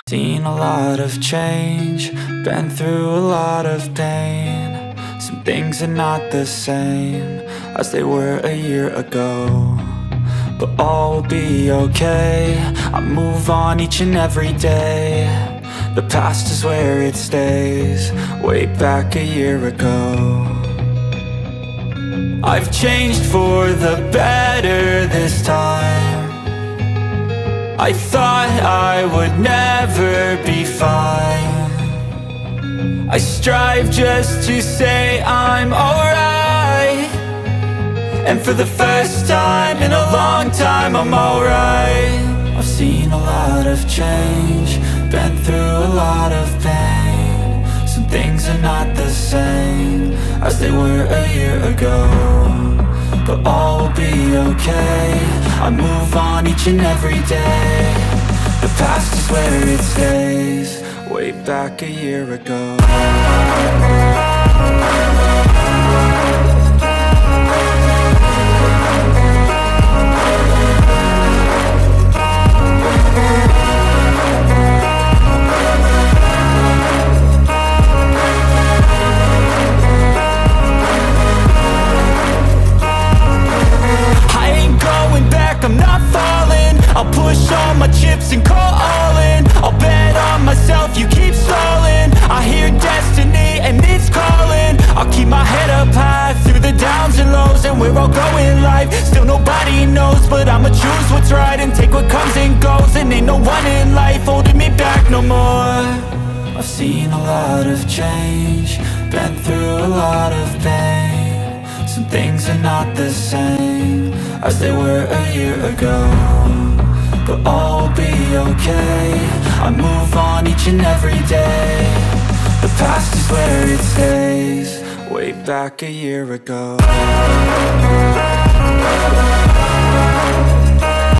Seen a lot of change, been through a lot of pain. Some things are not the same as they were a year ago, but all will be okay. I move on each and every day. The past is where it stays, way back a year ago. I've changed for the better this time. I thought I would never be fine. I strive just to say I'm alright, and for the first time in a long time I'm alright. I've seen a lot of change, been through a lot of pain. Some things are not the same as they were a year ago, but all will be okay. I move on each and every day. The past is where it stays, way back a year ago. I'm not falling, I'll push all my chips and call all in. I'll bet on myself, you keep stalling. I hear destiny and it's calling. I'll keep my head up high through the downs and lows, and we're all going life. Still nobody knows, but I'ma choose what's right and take what comes and goes. And ain't no one in life holding me back no more. I've seen a lot of change, been through a lot of pain. Some things are not the same as they were a year ago, but all will be okay. I move on each and every day. The past is where it stays, way back a year ago.